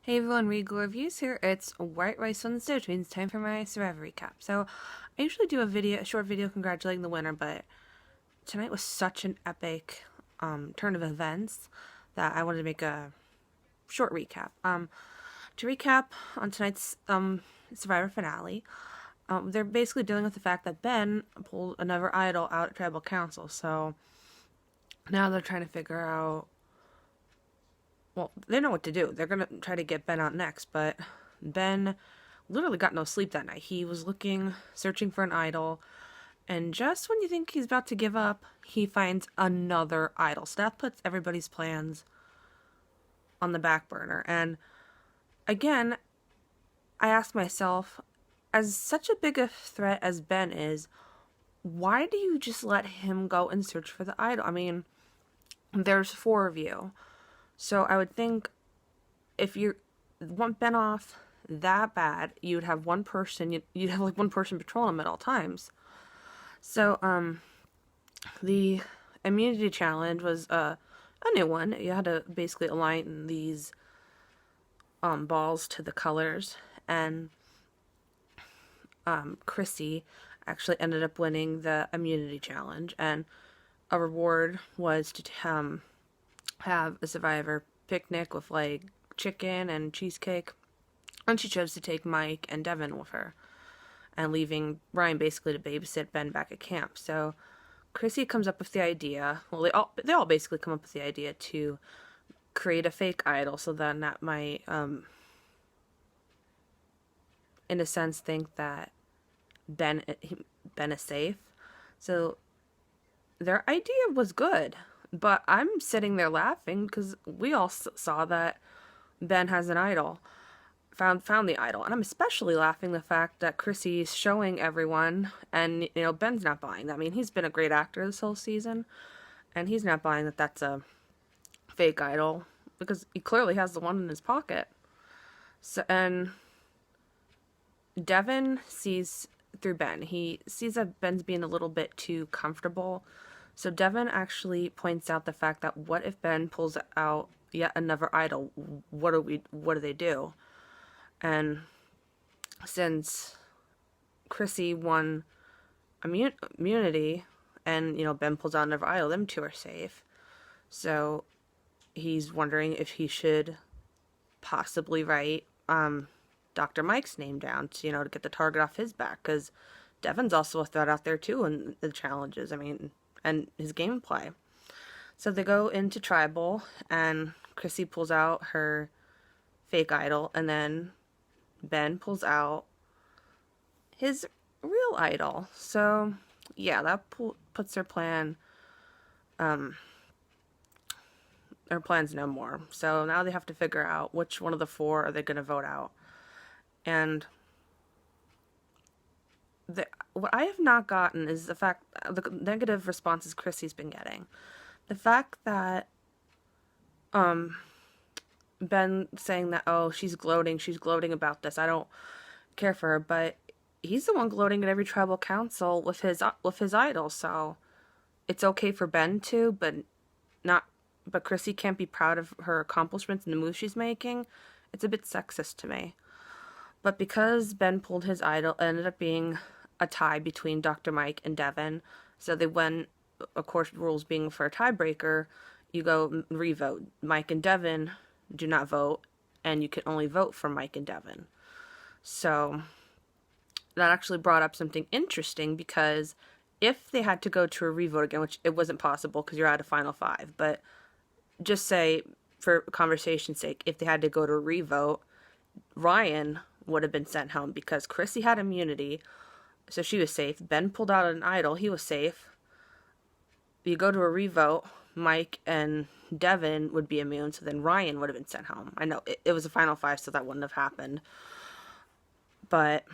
Hey everyone, Regal Reviews here. It's White Rice on the Stove, which means time for my Survivor recap. So, I usually do a short video congratulating the winner, but tonight was such an epic turn of events that I wanted to make a short recap. To recap on tonight's Survivor finale, they're basically dealing with the fact that Ben pulled another idol out at Tribal Council. So now they're trying to figure out. Well, they know what to do. They're going to try to get Ben out next, but Ben literally got no sleep that night. He was searching for an idol, and just when you think he's about to give up, he finds another idol. So that puts everybody's plans on the back burner. And again, I ask myself, as such a big a threat as Ben is, why do you just let him go and search for the idol? I mean, there's 4 of you. So I would think if you want Ben off that bad, you'd have one person, you'd have like one person patrolling him at all times. So, the immunity challenge was a new one. You had to basically align these balls to the colors, and Chrissy actually ended up winning the immunity challenge, and a reward was to have a survivor picnic with like chicken and cheesecake, and she chose to take Mike and Devin with her, and leaving Ryan basically to babysit Ben back at camp. So Chrissy comes up with the idea, well, they all basically come up with the idea to create a fake idol, so then that might in a sense think that Ben is safe. So their idea was good, but I'm sitting there laughing because we all saw that Ben has an idol, found the idol, and I'm especially laughing the fact that Chrissy's showing everyone, and Ben's not buying that. I mean, he's been a great actor this whole season, and he's not buying that that's a fake idol because he clearly has the one in his pocket. So, and Devin sees through Ben. He sees that Ben's being a little bit too comfortable. So Devin actually points out the fact that what if Ben pulls out yet another idol? What do they do? And since Chrissy won immunity, and Ben pulls out another idol, them two are safe. So he's wondering if he should possibly write Dr. Mike's name down to get the target off his back, because Devin's also a threat out there too in the challenges. I mean, and his gameplay. So they go into Tribal, and Chrissy pulls out her fake idol, and then Ben pulls out his real idol. So yeah, that puts their plans no more. So now they have to figure out which one of the 4 are they going to vote out. And what I have not gotten is the negative responses Chrissy's been getting. The fact that Ben saying that, oh, she's gloating about this, I don't care for her, but he's the one gloating at every tribal council with his idol. So it's okay for Ben to, but Chrissy can't be proud of her accomplishments and the moves she's making. It's a bit sexist to me. But because Ben pulled his idol, it ended up being a tie between Dr. Mike and Devin. So they went, of course, rules being for a tiebreaker, you go re-vote. Mike and Devin do not vote, and you can only vote for Mike and Devin. So that actually brought up something interesting, because if they had to go to a re-vote again, which it wasn't possible because you're out of final 5, but just say, for conversation's sake, if they had to go to a re-vote, Ryan would have been sent home because Chrissy had immunity, so she was safe. Ben pulled out an idol, he was safe. You go to a revote, Mike and Devin would be immune, so then Ryan would have been sent home. I know it was a final 5, so that wouldn't have happened, but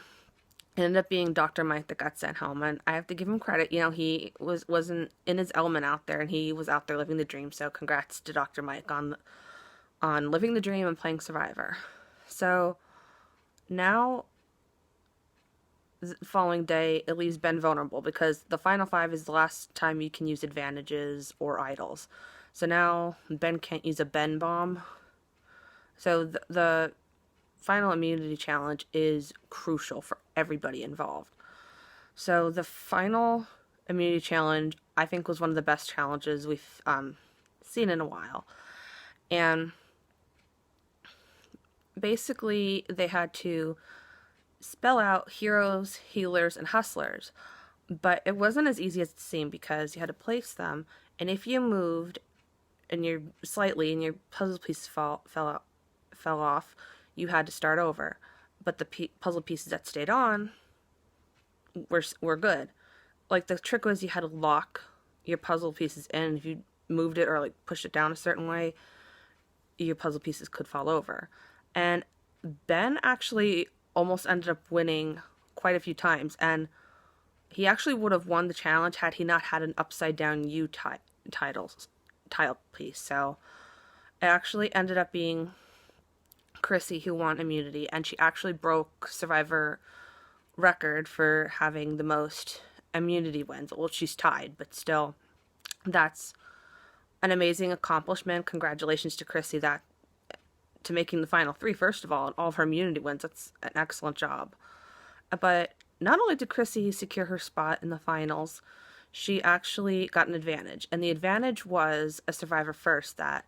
it ended up being Dr. Mike that got sent home, and I have to give him credit. He wasn't in his element out there, and he was out there living the dream. So congrats to Dr. Mike on living the dream and playing Survivor. So now, the following day, it leaves Ben vulnerable because the final 5 is the last time you can use advantages or idols. So now Ben can't use a Ben bomb. So the final immunity challenge is crucial for everybody involved. So the final immunity challenge, I think, was one of the best challenges we've seen in a while. And basically, they had to spell out heroes, healers, and hustlers. But it wasn't as easy as it seemed because you had to place them. And if you moved and you're slightly and your puzzle piece fell off, you had to start over. But the puzzle pieces that stayed on were good. Like, the trick was you had to lock your puzzle pieces in. If you moved it or like pushed it down a certain way, your puzzle pieces could fall over. And Ben actually almost ended up winning quite a few times, and he actually would have won the challenge had he not had an upside down U tile piece. So it actually ended up being Chrissy who won immunity, and she actually broke Survivor record for having the most immunity wins. Well, she's tied, but still, that's an amazing accomplishment. Congratulations to Chrissy to making the final three, first of all, and all of her immunity wins. That's an excellent job. But not only did Chrissy secure her spot in the finals, she actually got an advantage. And the advantage was a Survivor first, that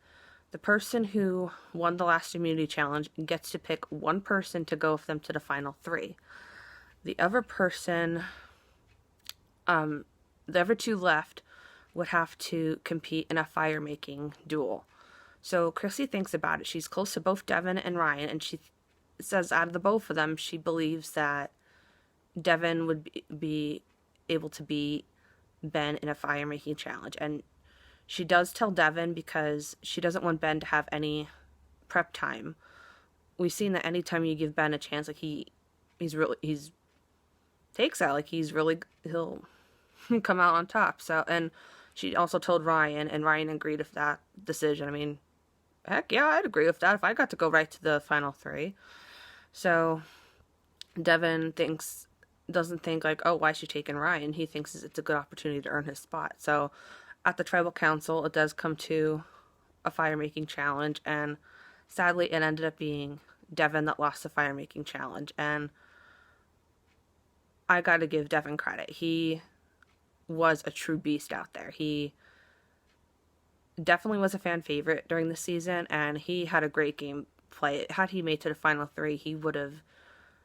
the person who won the last immunity challenge gets to pick one person to go with them to the final three. The other person, the other two left, would have to compete in a fire-making duel. So Chrissy thinks about it. She's close to both Devin and Ryan, and she says out of the both of them, she believes that Devin would be able to beat Ben in a fire-making challenge. And she does tell Devin because she doesn't want Ben to have any prep time. We've seen that anytime you give Ben a chance, like he's takes out, like he'll come out on top. So, and she also told Ryan, and Ryan agreed with that decision. I mean, heck yeah, I'd agree with that if I got to go right to the final three. So Devin doesn't think like, oh, why is she taking Ryan? He thinks it's a good opportunity to earn his spot. So at the tribal council, it does come to a fire-making challenge, and sadly it ended up being Devin that lost the fire-making challenge. And I gotta give Devin credit. He was a true beast out there. He definitely was a fan favorite during the season, and he had a great game play. Had he made to the final three, he would have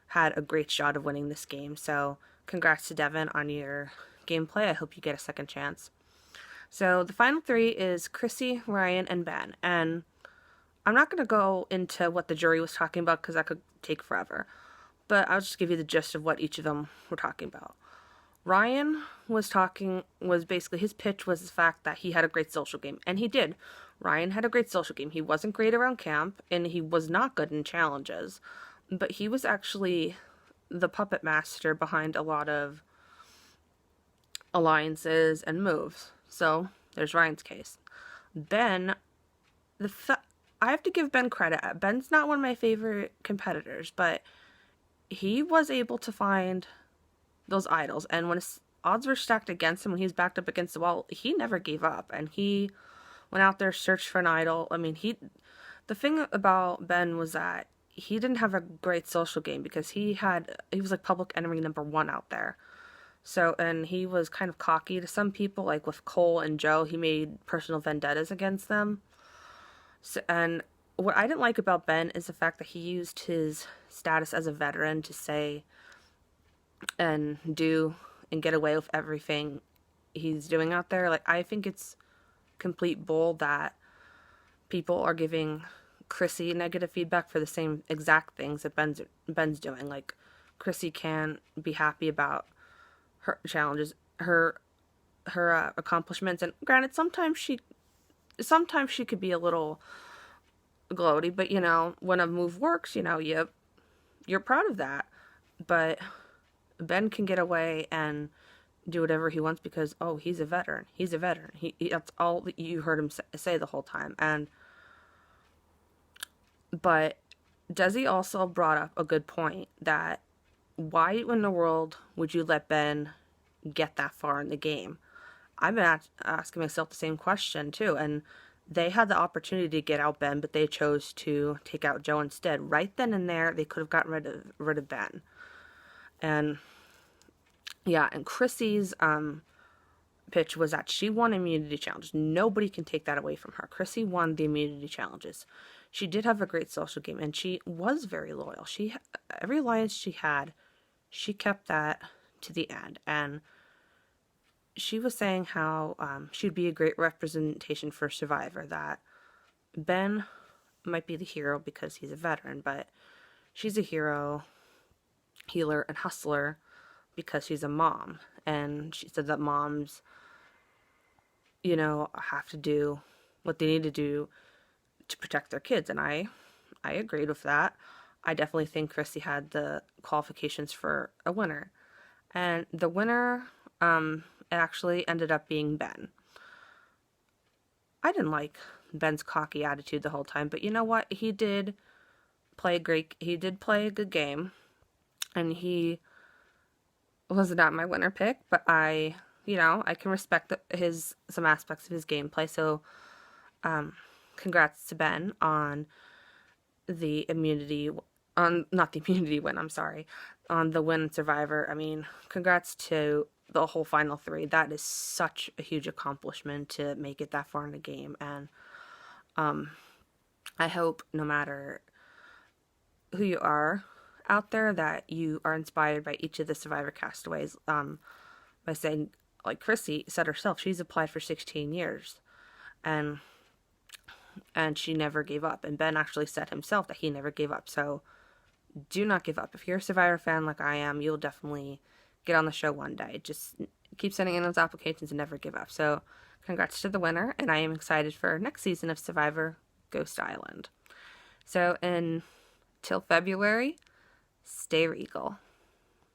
had a great shot of winning this game. So congrats to Devin on your gameplay. I hope you get a second chance. So the final three is Chrissy, Ryan, and Ben. And I'm not going to go into what the jury was talking about because that could take forever. But I'll just give you the gist of what each of them were talking about. Ryan was basically, his pitch was the fact that he had a great social game. And he did. Ryan had a great social game. He wasn't great around camp, and he was not good in challenges. But he was actually the puppet master behind a lot of alliances and moves. So there's Ryan's case. Ben, I have to give Ben credit. Ben's not one of my favorite competitors, but he was able to find those idols, and when his odds were stacked against him, when he was backed up against the wall, he never gave up, and he went out there, searched for an idol. I mean, the thing about Ben was that he didn't have a great social game because he was like public enemy number one out there. So, and he was kind of cocky to some people, like with Cole and Joe, he made personal vendettas against them. So, and what I didn't like about Ben is the fact that he used his status as a veteran to say and do and get away with everything he's doing out there. Like, I think it's complete bull that people are giving Chrissy negative feedback for the same exact things that Ben's doing. Like, Chrissy can be happy about her challenges, her accomplishments, and granted, sometimes she could be a little gloaty, but you know, when a move works, you know, you're proud of that. But Ben can get away and do whatever he wants because, oh, he's a veteran. He's a veteran. That's all that you heard him say the whole time. But Desi also brought up a good point that why in the world would you let Ben get that far in the game? I've been asking myself the same question too, and They had the opportunity to get out Ben, but they chose to take out Joe instead. Right then and there, they could have gotten rid of Ben. And yeah, and Chrissy's pitch was that she won immunity challenge. Nobody can take that away from her. Chrissy won the immunity challenges. She did have a great social game, and she was very loyal. Every alliance she had, she kept that to the end. And she was saying how she'd be a great representation for Survivor, that Ben might be the hero because he's a veteran, but she's a hero, healer, and hustler because she's a mom. And she said that moms, have to do what they need to do to protect their kids. And I agreed with that. I definitely think Chrissy had the qualifications for a winner. And the winner actually ended up being Ben. I didn't like Ben's cocky attitude the whole time, but you know what? He did play a good game, and he was not my winner pick, but I can respect some aspects of his gameplay. So, congrats to Ben on the immunity, not the immunity win, I'm sorry, on the win in Survivor. I mean, congrats to the whole final three. That is such a huge accomplishment to make it that far in the game. And I hope no matter who you are out there that you are inspired by each of the Survivor castaways, by saying, like Chrissy said herself, she's applied for 16 years and she never gave up. And Ben actually said himself that he never gave up. So do not give up. If you're a Survivor fan like I am, you'll definitely get on the show one day. Just keep sending in those applications and never give up. So congrats to the winner, and I am excited for next season of Survivor Ghost Island. So until February, stay regal.